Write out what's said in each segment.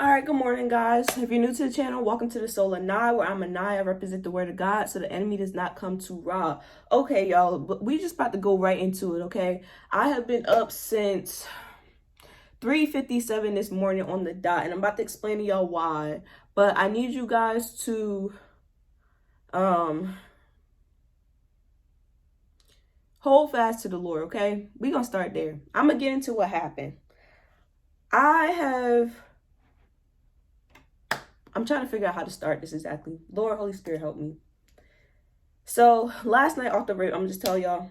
All right, good morning, guys. If you're new to the channel, welcome to the Soul of Nye, where I'm a Nye. I represent the word of God, so the enemy does not come to rob. Okay, y'all, but we just about to go right into it, okay? I have been up since 3:57 this morning on the dot, and I'm about to explain to y'all why. But I need you guys to hold fast to the Lord, okay? We're gonna start there. I'm gonna get into what happened. I'm trying to figure out how to start this exactly. Lord, Holy Spirit, help me. So last night off the rip, I'm just telling y'all,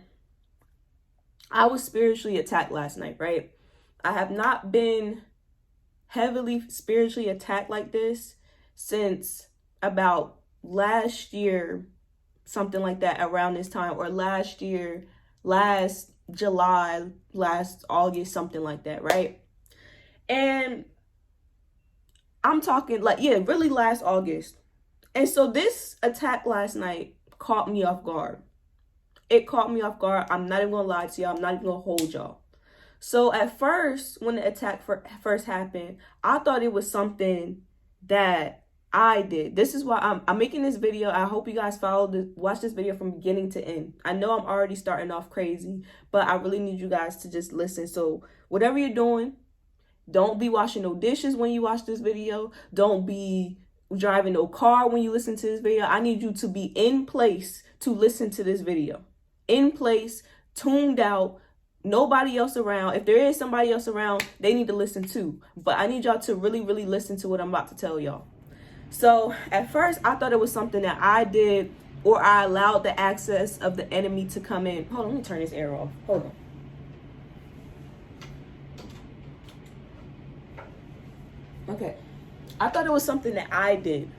I was spiritually attacked last night, right? I have not been heavily spiritually attacked like this since about last year, something like that, around this time, or last year, last July, last August, something like that, right? And I'm talking like, yeah, really last August. And so this attack last night caught me off guard. It caught me off guard. I'm not even gonna lie to y'all. I'm not even gonna hold y'all. So at first, when the attack first happened, I thought it was something that I did. This is why I'm making this video. I hope you guys watch this video from beginning to end. I know I'm already starting off crazy, but I really need you guys to just listen. So whatever you're doing, don't be washing no dishes when you watch this video. Don't be driving no car when you listen to this video. I need you to be in place to listen to this video. In place, tuned out, nobody else around. If there is somebody else around, they need to listen too. But I need y'all to really, really listen to what I'm about to tell y'all. So at first, I thought it was something that I did, or I allowed the access of the enemy to come in. Hold on, let me turn this air off. Hold on. Okay. I thought it was something that I did.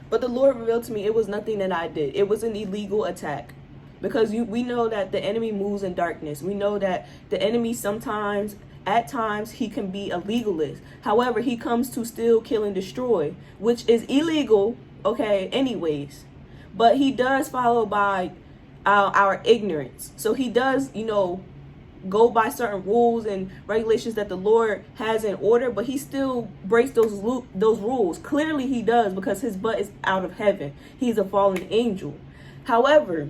But the Lord revealed to me it was nothing that I did. It was an illegal attack. Because we know that the enemy moves in darkness. We know that the enemy sometimes, at times, he can be a legalist. However, he comes to steal, kill, and destroy, which is illegal, okay, anyways. But he does follow by our ignorance. So he does, go by certain rules and regulations that the Lord has in order, but he still breaks those rules. Clearly he does, because his butt is out of heaven. He's a fallen angel. However,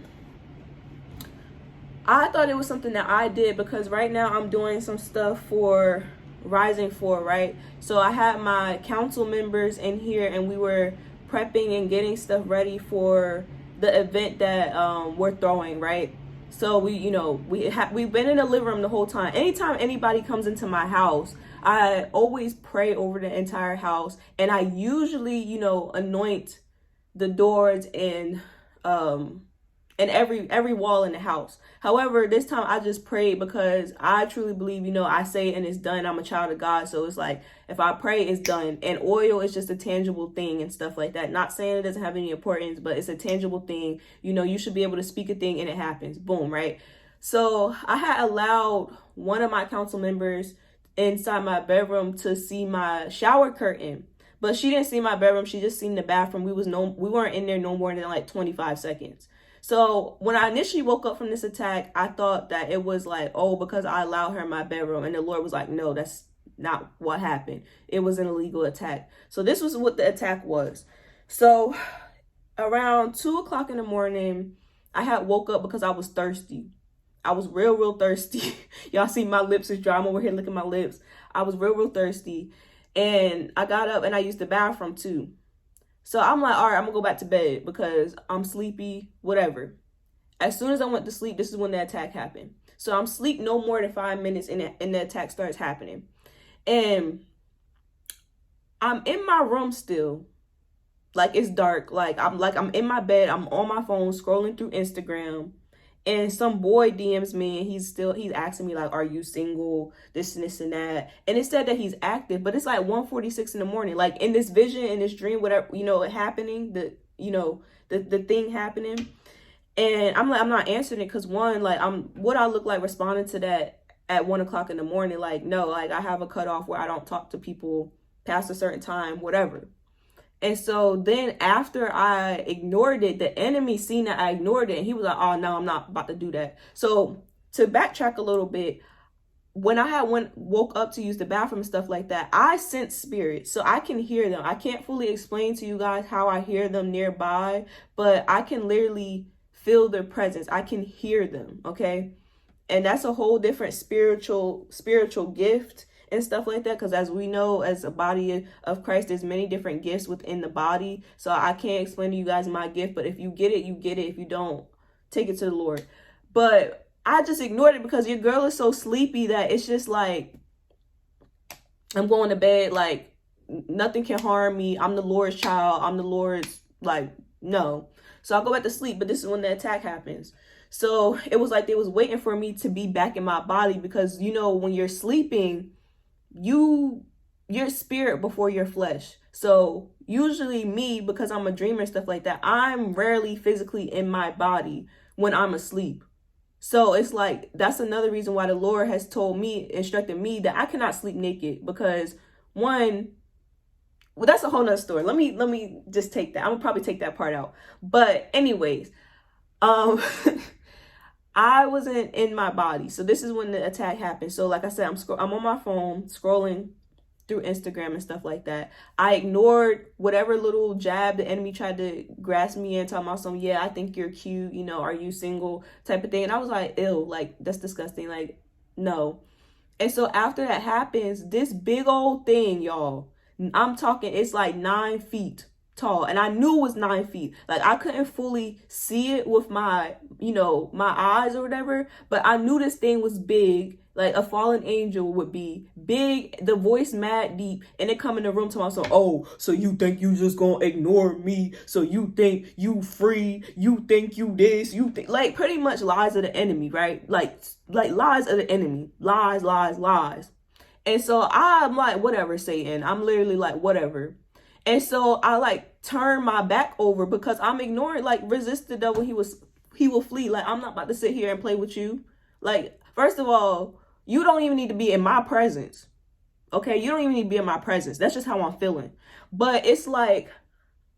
I thought it was something that I did, because right now I'm doing some stuff for Rising 4, right? So I had my council members in here, and we were prepping and getting stuff ready for the event that we're throwing, right? So we've been in the living room the whole time. Anytime anybody comes into my house, I always pray over the entire house, and I usually, anoint the doors and every wall in the house. However, this time I just prayed, because I truly believe, I say and it's done. I'm a child of God. So it's like, if I pray, it's done. And oil is just a tangible thing and stuff like that. Not saying it doesn't have any importance, but it's a tangible thing. You should be able to speak a thing and it happens. Boom, right? So I had allowed one of my council members inside my bedroom to see my shower curtain. But she didn't see my bedroom. She just seen the bathroom. We weren't in there no more than like 25 seconds. So when I initially woke up from this attack, I thought that it was like, oh, because I allowed her in my bedroom. And the Lord was like, no, that's not what happened. It was an illegal attack. So this was what the attack was. So around 2:00 in the morning, I had woke up because I was thirsty. I was real thirsty. Y'all see my lips is dry. I'm over here licking my lips. I was real thirsty. And I got up and I used the bathroom too. So I'm like, all right, I'm gonna go back to bed because I'm sleepy, whatever. As soon as I went to sleep, this is when the attack happened. So I'm asleep no more than 5 minutes and the attack starts happening. And I'm in my room still. Like, it's dark. I'm in my bed. I'm on my phone scrolling through Instagram. And some boy DMs me, and he's asking me like, are you single? This and this and that. And it said that he's active, but it's like 1:46 in the morning. Like, in this vision, in this dream, whatever, it happening, the thing happening. And I'm like, I'm not answering it, because one, like, what I look like responding to that at 1:00 in the morning? Like, no, like, I have a cutoff where I don't talk to people past a certain time, whatever. And so then after I ignored it, the enemy seen that I ignored it, and he was like, oh, no, I'm not about to do that. So to backtrack a little bit, when I woke up to use the bathroom and stuff like that, I sense spirits, so I can hear them. I can't fully explain to you guys how I hear them nearby, but I can literally feel their presence. I can hear them, okay? And that's a whole different spiritual gift and stuff like that, because as we know, as a body of Christ, there's many different gifts within the body. So I can't explain to you guys my gift, but if you get it, you get it. If you don't, take it to the Lord. But I just ignored it because your girl is so sleepy that it's just like, I'm going to bed, like nothing can harm me. I'm the Lord's child. I'm the Lord's, like, no. So I'll go back to sleep, but this is when the attack happens. So it was like they was waiting for me to be back in my body, because, you know, when you're sleeping, your spirit before your flesh. So usually me, because I'm a dreamer and stuff like that, I'm rarely physically in my body when I'm asleep. So it's like, that's another reason why the Lord has instructed me that I cannot sleep naked, because one, well, that's a whole nother story. Let me just take that. I'm gonna probably take that part out. But anyways, I wasn't in my body. So this is when the attack happened. So like I said, I'm on my phone scrolling through Instagram and stuff like that. I ignored whatever little jab the enemy tried to grasp me in, talking about some, yeah, I think you're cute, you know, are you single type of thing. And I was like, ew, like, that's disgusting. Like, no. And so after that happens, this big old thing, y'all, I'm talking, it's like 9 feet tall. And I knew it was 9 feet. Like, I couldn't fully see it with my, you know, my eyes or whatever, but I knew this thing was big, like a fallen angel would be big, the voice mad deep, and it come in the room to myself, oh, so you think you just gonna ignore me? So you think you free? You think you this? You think, like, pretty much lies of the enemy, right? Like lies of the enemy, lies. And so I'm like, whatever, Satan. I'm literally like, whatever. And so I like turn my back over because I'm ignoring, like, resist the devil, he will flee. Like, I'm not about to sit here and play with you. Like, first of all, you don't even need to be in my presence. Okay, you don't even need to be in my presence. That's just how I'm feeling. But it's like,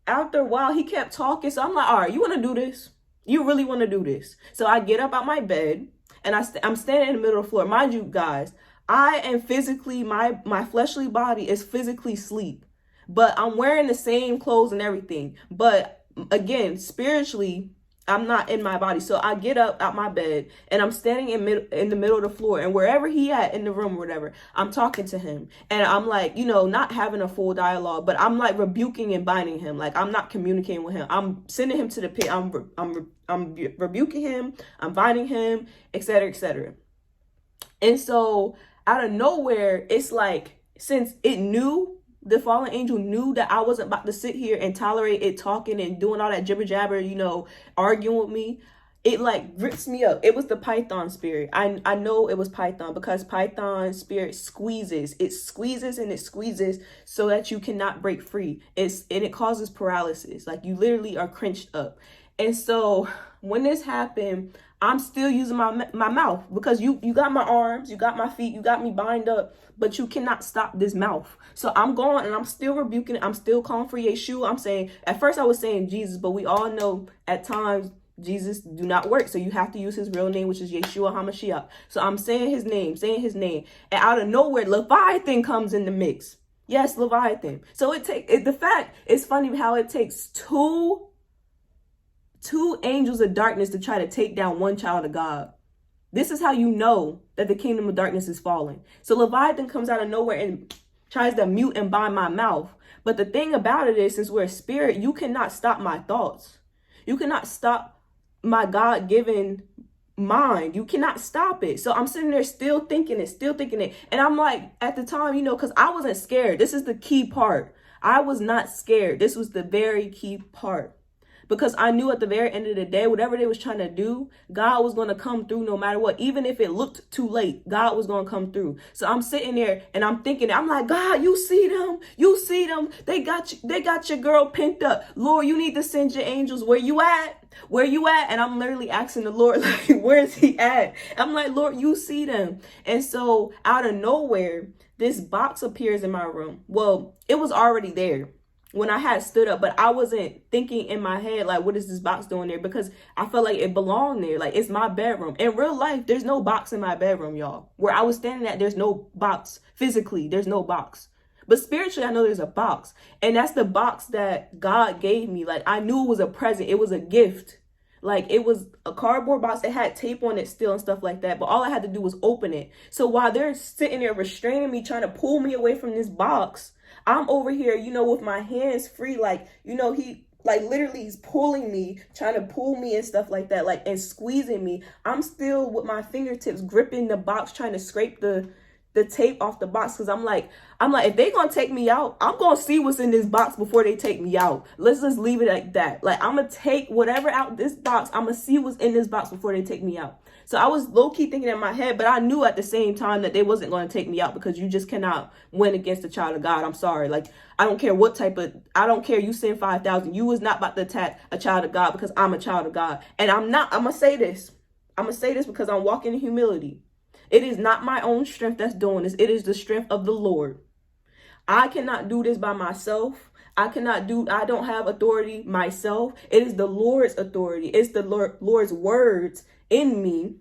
after a while, he kept talking. So I'm like, all right, you want to do this? You really want to do this? So I get up out my bed and I'm standing in the middle of the floor. Mind you, guys, I am physically, my fleshly body is physically asleep, but I'm wearing the same clothes and everything. But again, spiritually, I'm not in my body. So I get up out my bed and I'm standing in the middle of the floor, and wherever he at in the room or whatever, I'm talking to him. And I'm like, you know, not having a full dialogue, but I'm like rebuking and binding him. Like, I'm not communicating with him. I'm sending him to the pit. I'm rebuking him. I'm binding him, etc., etc. And so out of nowhere, it's like, since the fallen angel knew that I wasn't about to sit here and tolerate it talking and doing all that jibber jabber, you know, arguing with me, it like grips me up. It was the Python spirit. I know it was Python, because Python spirit squeezes. It squeezes and it squeezes so that you cannot break free. And it causes paralysis. Like, you literally are crunched up. And so when this happened, I'm still using my mouth, because you got my arms, you got my feet, you got me bind up, but you cannot stop this mouth. So I'm going and I'm still rebuking it. I'm still calling for Yeshua. I'm saying, at first I was saying Jesus, but we all know at times Jesus do not work. So you have to use his real name, which is Yeshua HaMashiach. So I'm saying his name. And out of nowhere, Leviathan comes in the mix. Yes, Leviathan. So it's funny how it takes two angels of darkness to try to take down one child of God. This is how you know that the kingdom of darkness is falling. So Leviathan comes out of nowhere and tries to mute and bind my mouth. But the thing about it is, since we're a spirit, you cannot stop my thoughts. You cannot stop my God-given mind. You cannot stop it. So I'm sitting there still thinking it. And I'm like, at the time, you know, because I wasn't scared. This is the key part. I was not scared. This was the very key part. Because I knew at the very end of the day, whatever they was trying to do, God was going to come through no matter what. Even if it looked too late, God was going to come through. So I'm sitting there and I'm thinking, I'm like, God, you see them. They got your girl pent up. Lord, you need to send your angels. Where you at? And I'm literally asking the Lord, like, where's he at? I'm like, Lord, you see them. And so out of nowhere, this box appears in my room. Well, it was already there. when I had stood up, but I wasn't thinking in my head, like, what is this box doing there? Because I felt like it belonged there. Like, it's my bedroom. In real life, there's no box in my bedroom, y'all. Where I was standing at, there's no box. Physically, there's no box. But spiritually, I know there's a box. And that's the box that God gave me. Like, I knew it was a present. It was a gift. Like, it was a cardboard box that had tape on it still and stuff like that. But all I had to do was open it. So while they're sitting there restraining me, trying to pull me away from this box, I'm over here, with my hands free. Like, he, like, literally he's pulling me, trying to pull me and stuff like that, like, and squeezing me. I'm still with my fingertips gripping the box, trying to scrape the tape off the box, because I'm like, if they gonna take me out, I'm gonna see what's in this box before they take me out. Let's just leave it like that. Like, I'm gonna take whatever out this box. I'm gonna see what's in this box before they take me out. So I was low-key thinking in my head, but I knew at the same time that they wasn't going to take me out, because you just cannot win against a child of God. I'm sorry. Like, I don't care I don't care you send 5,000. You was not about to attack a child of God, because I'm a child of God. And I'm going to say this. I'm going to say this because I'm walking in humility. It is not my own strength that's doing this. It is the strength of the Lord. I cannot do this by myself. I don't have authority myself. It is the Lord's authority. It's the Lord's words in me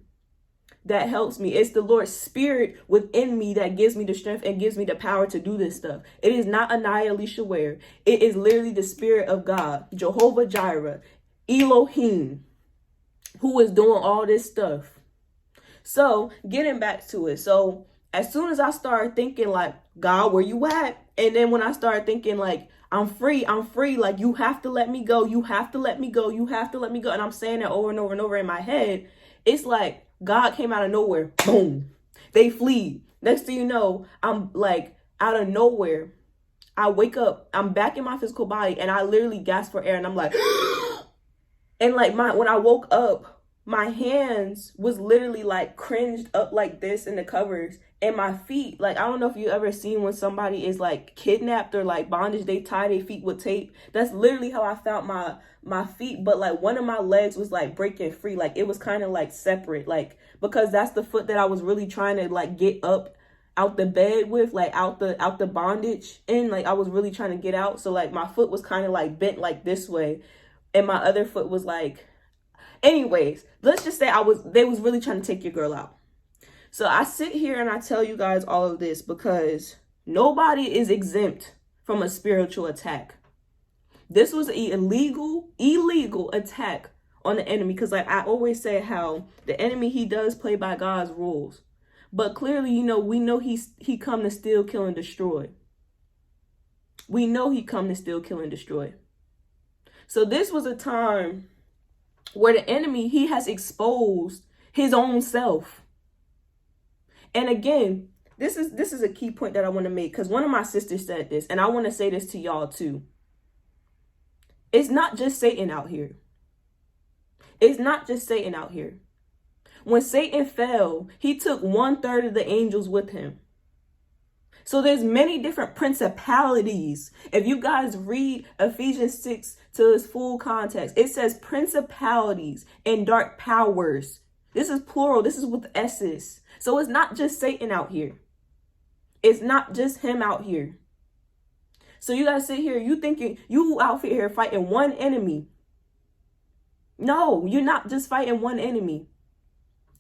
that helps me. It's the Lord's spirit within me that gives me the strength and gives me the power to do this stuff. It is not Anaya Alicia Ware. It is literally the spirit of God, Jehovah Jireh, Elohim, who is doing all this stuff. So getting back to it. So as soon as I started thinking like, God, where you at? And then when I started thinking like, I'm free. Like, you have to let me go. You have to let me go. You have to let me go. And I'm saying that over and over and over in my head. It's like God came out of nowhere. Boom. They flee. Next thing you know, I'm like out of nowhere. I wake up. I'm back in my physical body, and I literally gasp for air. And I'm like, and like when I woke up, my hands was literally like cringed up like this in the covers, and my feet, like, I don't know if you ever seen when somebody is like kidnapped or like bondage, they tie their feet with tape. That's literally how I found my feet. But like one of my legs was like breaking free. Like, it was kind of like separate, like, because that's the foot that I was really trying to like get up out the bed with, like out the bondage. And like, I was really trying to get out. So like my foot was kind of like bent like this way, and my other foot was like, anyways, let's just say they was really trying to take your girl out. So I sit here and I tell you guys all of this because nobody is exempt from a spiritual attack. This was an illegal attack on the enemy, because like I always say how the enemy, he does play by God's rules. But clearly, we know he come to steal, kill, and destroy. We know he come to steal, kill, and destroy. So this was a time where the enemy, he has exposed his own self. And again, this is a key point that I want to make, because one of my sisters said this, and I want to say this to y'all too. It's not just Satan out here. It's not just Satan out here. When Satan fell, he took 1/3 of the angels with him. So there's many different principalities. If you guys read Ephesians 6 to its full context, it says principalities and dark powers. This is plural. This is with S's. So it's not just Satan out here. It's not just him out here. So you got to sit here, you thinking you out here fighting one enemy. No, you're not just fighting one enemy.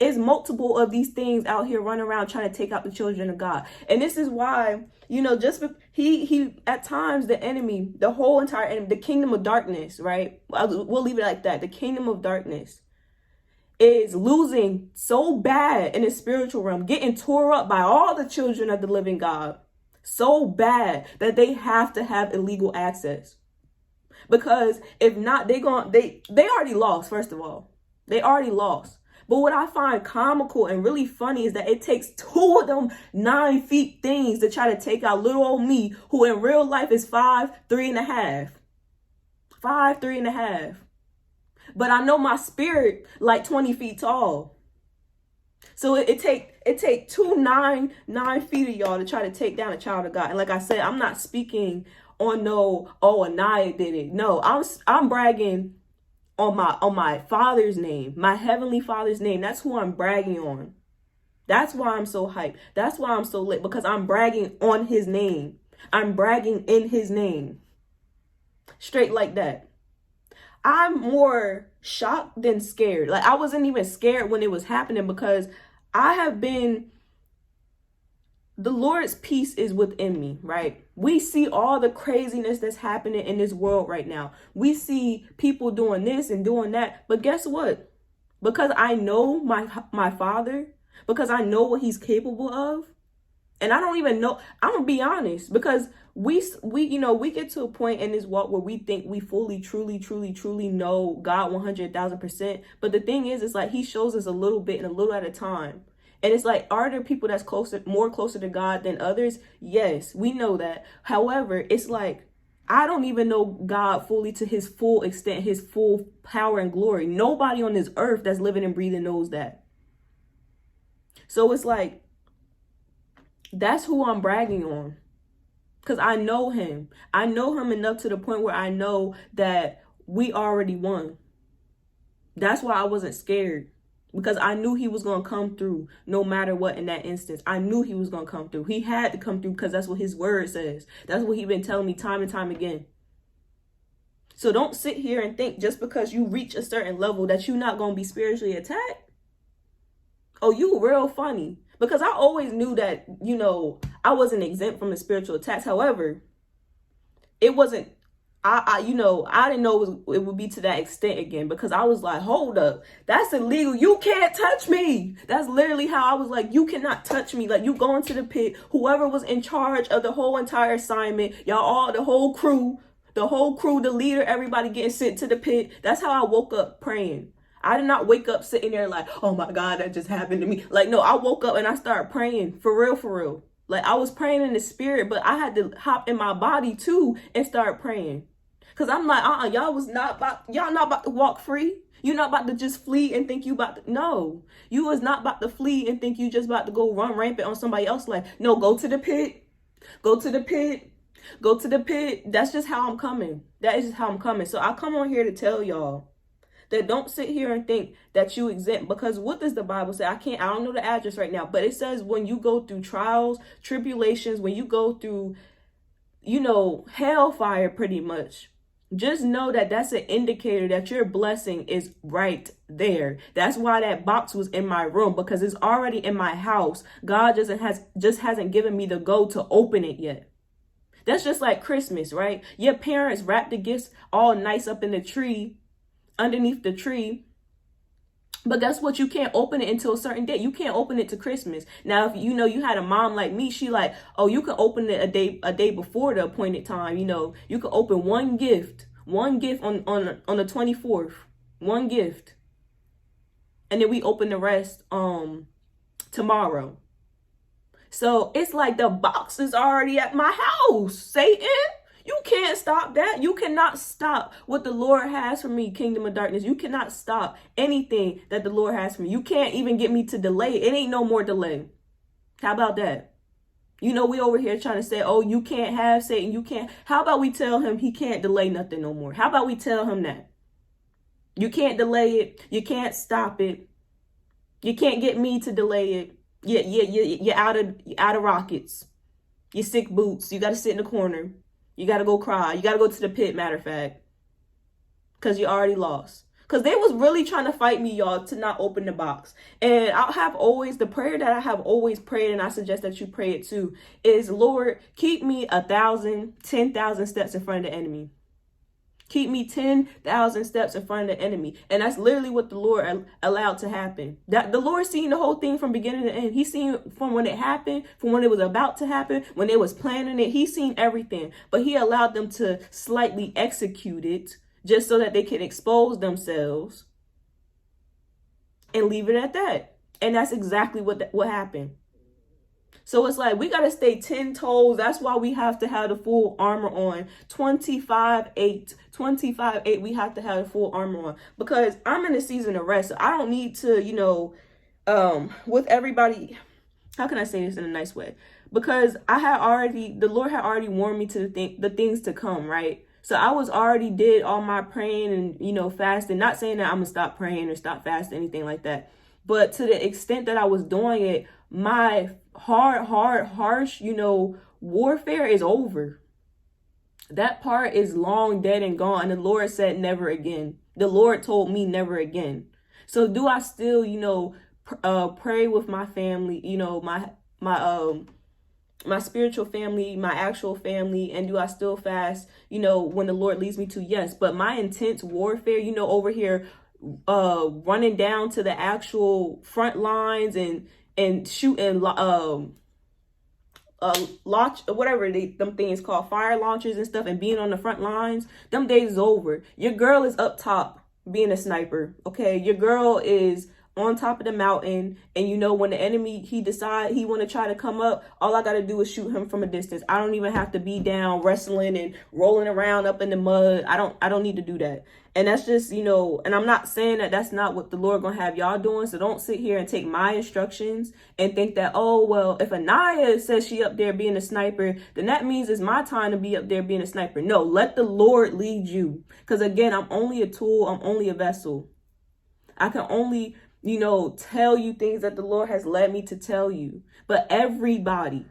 It's multiple of these things out here running around trying to take out the children of God. And this is why, just he at times, the enemy, the whole entire enemy, the kingdom of darkness, right? We'll leave it like that. The kingdom of darkness is losing so bad in the spiritual realm, getting tore up by all the children of the living God, so bad that they have to have illegal access. Because if not, they already lost. First of all, they already lost. But what I find comical and really funny is that it takes 2 of them 9 feet things to try to take out little old me, who in real life is 5'3.5". 5'3.5". But I know my spirit like 20 feet tall. So it take 2 9 feet of y'all to try to take down a child of God. And like I said, I'm not speaking on Anaya did it. No, I'm bragging on my Father's name, my Heavenly Father's name. That's who I'm bragging on. That's why I'm so hyped. That's why I'm so lit, because I'm bragging on his name. I'm bragging in his name. Straight like that. I'm more shocked than scared. Like, I wasn't even scared when it was happening because I have been, the Lord's peace is within me, right? We see all the craziness that's happening in this world right now. We see people doing this and doing that. But guess what? Because I know my Father, because I know what he's capable of, and I don't even know, I'm gonna be honest, because we we get to a point in this walk where we think we fully, truly know God 100,000%. But the thing is, it's like he shows us a little bit and a little at a time. And it's like, are there people that's more closer to God than others? Yes, we know that. However, it's like, I don't even know God fully to his full extent, his full power and glory. Nobody on this earth that's living and breathing knows that. So it's like, that's who I'm bragging on. Because I know him. I know him enough to the point where I know that we already won. That's why I wasn't scared. Because I knew he was going to come through no matter what in that instance. I knew he was going to come through. He had to come through because that's what his word says. That's what he's been telling me time and time again. So don't sit here and think just because you reach a certain level that you're not going to be spiritually attacked. Oh, you real funny. Because I always knew that, I wasn't exempt from the spiritual attacks. However, it wasn't, I didn't know it would be to that extent again, because I was like, hold up, that's illegal. You can't touch me. That's literally how I was like, you cannot touch me. Like, you go into the pit, whoever was in charge of the whole entire assignment, y'all all, the whole crew, the leader, everybody getting sent to the pit. That's how I woke up praying. I did not wake up sitting there like, oh my God, that just happened to me. Like, no, I woke up and I started praying for real. Like, I was praying in the spirit, but I had to hop in my body too and start praying. Cause I'm like, y'all not about to walk free. You're not about to just flee and think you about to, no. You was not about to flee and think you just about to go run rampant on somebody else's life. No, go to the pit. Go to the pit. Go to the pit. That's just how I'm coming. That is just how I'm coming. So I come on here to tell y'all that don't sit here and think that you exempt, because what does the Bible say? I don't know the address right now, but it says when you go through trials, tribulations, when you go through, hellfire pretty much, just know that that's an indicator that your blessing is right there. That's why that box was in my room, because it's already in my house. God just hasn't given me the go to open it yet. That's just like Christmas, right? Your parents wrap the gifts all nice up in the tree, underneath the tree, but guess what? You can't open it until a certain day. You can't open it to Christmas. Now, if you had a mom like me, she like, oh, you can open it a day before the appointed time. You can open one gift on the 24th, one gift, and then we open the rest tomorrow. So it's like the box is already at my house. Satan, you can't stop that. You cannot stop what the Lord has for me, Kingdom of Darkness. You cannot stop anything that the Lord has for me. You can't even get me to delay. It ain't no more delay. How about that? We over here trying to say, oh, you can't have Satan. You can't. How about we tell him he can't delay nothing no more? How about we tell him that? You can't delay it. You can't stop it. You can't get me to delay it. You're out of rockets. You sick boots. You got to sit in the corner. You got to go cry. You got to go to the pit, matter of fact. Because you already lost. Because they was really trying to fight me, y'all, to not open the box. And the prayer that I have always prayed, and I suggest that you pray it too, is, Lord, keep me 1,000, 10,000 steps in front of the enemy. Keep me 10,000 steps in front of the enemy. And that's literally what the Lord allowed to happen. That the Lord seen the whole thing from beginning to end. He seen from when it happened, from when it was about to happen, when they was planning it. He seen everything. But he allowed them to slightly execute it just so that they can expose themselves and leave it at that. And that's exactly what happened. So it's like, we got to stay 10 toes. That's why we have to have the full armor on. 25/8. 25/8, we have to have the full armor on. Because I'm in a season of rest. So I don't need to, with everybody, how can I say this in a nice way? Because the Lord had already warned me to the things to come, right? So I was already did all my praying and, fasting. Not saying that I'm going to stop praying or stop fasting, anything like that. But to the extent that I was doing it, my harsh, warfare is over. That part is long dead and gone. The Lord said never again. The Lord told me never again. So do I still, pray with my family, my spiritual family, my actual family, and do I still fast, when the Lord leads me to? Yes. But my intense warfare, over here, running down to the actual front lines and shooting launch, whatever them things called, fire launchers and stuff, and being on the front lines, them days is over. Your girl is up top being a sniper. Okay, your girl is on top of the mountain, and when the enemy, he decide he want to try to come up, all I got to do is shoot him from a distance. I don't even have to be down wrestling and rolling around up in the mud. I don't need to do that. And that's just, and I'm not saying that that's not what the Lord gonna have y'all doing. So don't sit here and take my instructions and think that, oh, well, if Anaya says she up there being a sniper, then that means it's my time to be up there being a sniper. No, let the Lord lead you. Because again, I'm only a tool. I'm only a vessel. I can only, tell you things that the Lord has led me to tell you. But everybody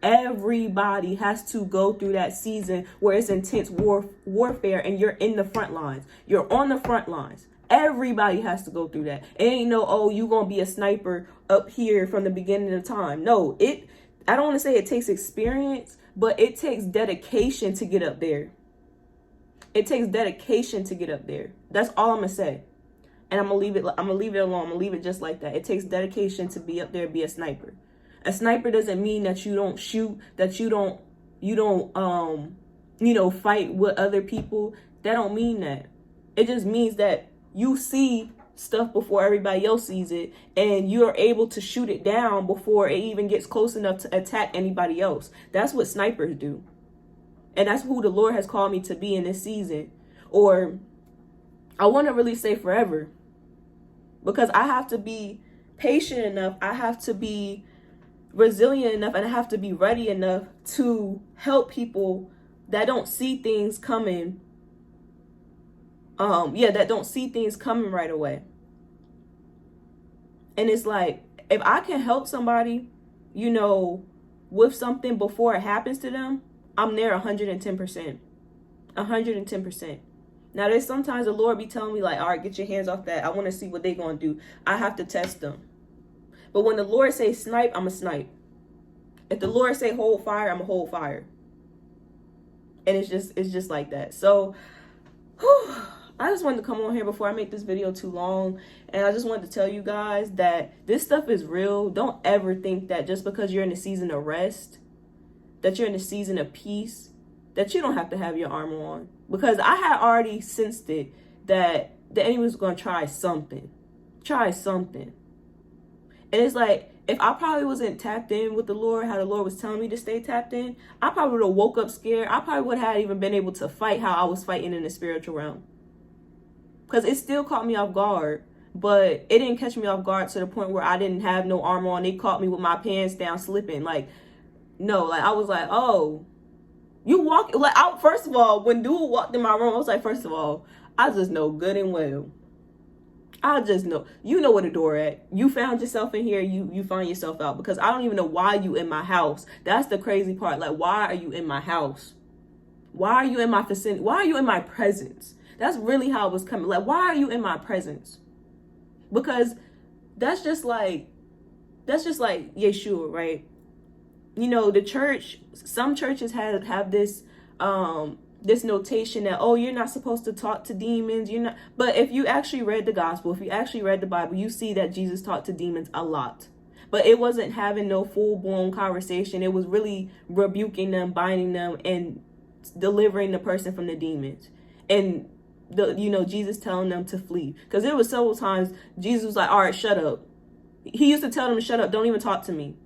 has to go through that season where it's intense warfare, and you're in the front lines. You're on the front lines. Everybody has to go through that. It ain't no, oh, you gonna be a sniper up here from the beginning of time. No, I don't want to say it takes experience, but it takes dedication to get up there. It takes dedication to get up there. That's all I'm gonna say. And I'm gonna leave it alone. I'm gonna leave it just like that. It takes dedication to be up there, be a sniper. A sniper doesn't mean that you don't shoot, that you don't fight with other people. That don't mean that. It just means that you see stuff before everybody else sees it, and you're able to shoot it down before it even gets close enough to attack anybody else. That's what snipers do. And that's who the Lord has called me to be in this season. Or I want to really say forever. Because I have to be patient enough. I have to be resilient enough, and I have to be ready enough to help people that don't see things coming. That don't see things coming right away. And it's like, if I can help somebody, with something before it happens to them, I'm there 110%. 110%. Now, there's sometimes the Lord be telling me, like, all right, get your hands off that. I want to see what they going to do. I have to test them. But when the Lord say snipe, I'm a snipe. If the Lord say hold fire, I'm a hold fire. And it's just like that. So, I just wanted to come on here before I make this video too long. And I just wanted to tell you guys that this stuff is real. Don't ever think that just because you're in a season of rest, that you're in a season of peace, that you don't have to have your armor on. Because I had already sensed it, that the enemy was going to try something. And it's like, if I probably wasn't tapped in with the Lord, how the Lord was telling me to stay tapped in, I probably would have woke up scared. I probably would have even been able to fight how I was fighting in the spiritual realm. Because it still caught me off guard, but it didn't catch me off guard to the point where I didn't have no armor on. They caught me with my pants down slipping. Like, no, like I was like, oh, you walk, like, first of all, when dude walked in my room, I was like, first of all, I just know good and well. I just know. You know where the door at. You found yourself in here, you find yourself out. Because I don't even know why you in my house. That's the crazy part. Like, why are you in my house? Why are you in my vicinity? Why are you in my presence? That's really how it was coming. Like, why are you in my presence? Because that's just like Yeshua, right? The church, some churches have this this notation that, oh, you're not supposed to talk to demons. You're not. But if you actually read the gospel, if you actually read the Bible, you see that Jesus talked to demons a lot. But it wasn't having no full-blown conversation. It was really rebuking them, binding them, and delivering the person from the demons. And Jesus telling them to flee. Because there was several times Jesus was like, all right, shut up. He used to tell them to shut up. Don't even talk to me.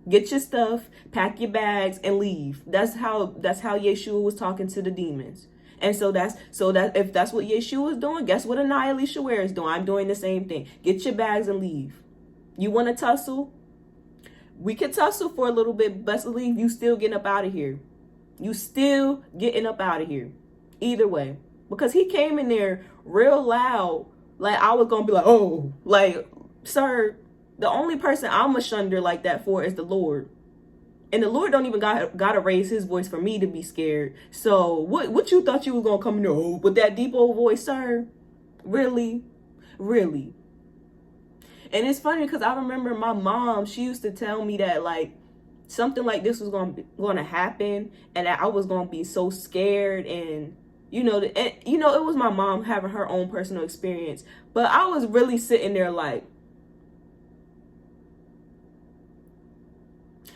Get your stuff, pack your bags, and leave. That's how Yeshua was talking to the demons. And so that if that's what Yeshua is doing, guess what Anaya Alicia Ware is doing? I'm doing the same thing. Get your bags and leave. You want to tussle? We can tussle for a little bit. Best believe you still getting up out of here. You still getting up out of here. Either way. Because he came in there real loud. Like, I was going to be like, oh, like, sir, the only person I'm a shunder like that for is the Lord. And the Lord don't even gotta raise his voice for me to be scared. So what you thought you was gonna come in there with that deep old voice, sir? Really? Really? And it's funny because I remember my mom, she used to tell me that like something like this was going to happen, and that I was going to be so scared. And you know, it was my mom having her own personal experience, but I was really sitting there like,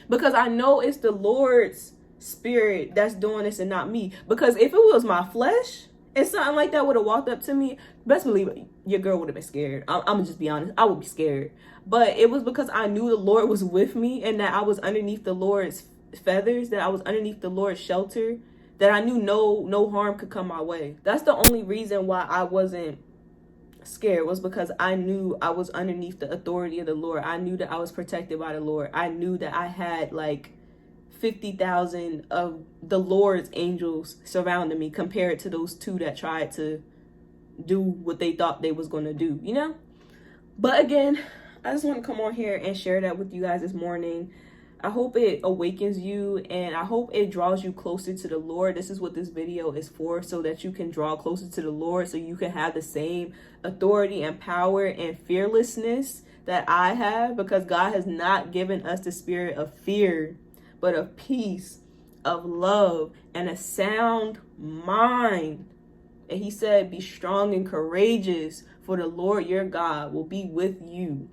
because I know it's the Lord's spirit that's doing this and not me. Because if it was my flesh and something like that would have walked up to me, best believe it, your girl would have been scared. I'm gonna just be honest, I would be scared. But it was because I knew the Lord was with me, and that I was underneath the Lord's feathers, that I was underneath the Lord's shelter, that I knew no harm could come my way. That's the only reason why I wasn't scared, was because I knew I was underneath the authority of the Lord. I knew that I was protected by the Lord. I knew that I had like 50,000 of the Lord's angels surrounding me, compared to those two that tried to do what they thought they was going to do, you know? But again, I just want to come on here and share that with you guys this morning. I hope it awakens you, and I hope it draws you closer to the Lord. This is what this video is for, so that you can draw closer to the Lord, so you can have the same authority and power and fearlessness that I have, because God has not given us the spirit of fear, but of peace, of love, and a sound mind. And he said, be strong and courageous, for the Lord your God will be with you.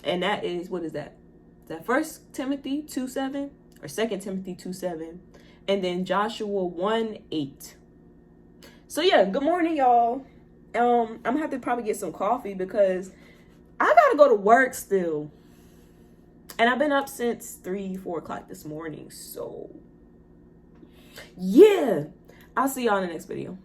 And that is, what is that? Is that 1 Timothy 2:7 or 2 Timothy 2:7? And then Joshua 1:8. So yeah, good morning, y'all. I'm gonna have to probably get some coffee because I gotta go to work still. And I've been up since 3-4 o'clock this morning. So yeah, I'll see y'all in the next video.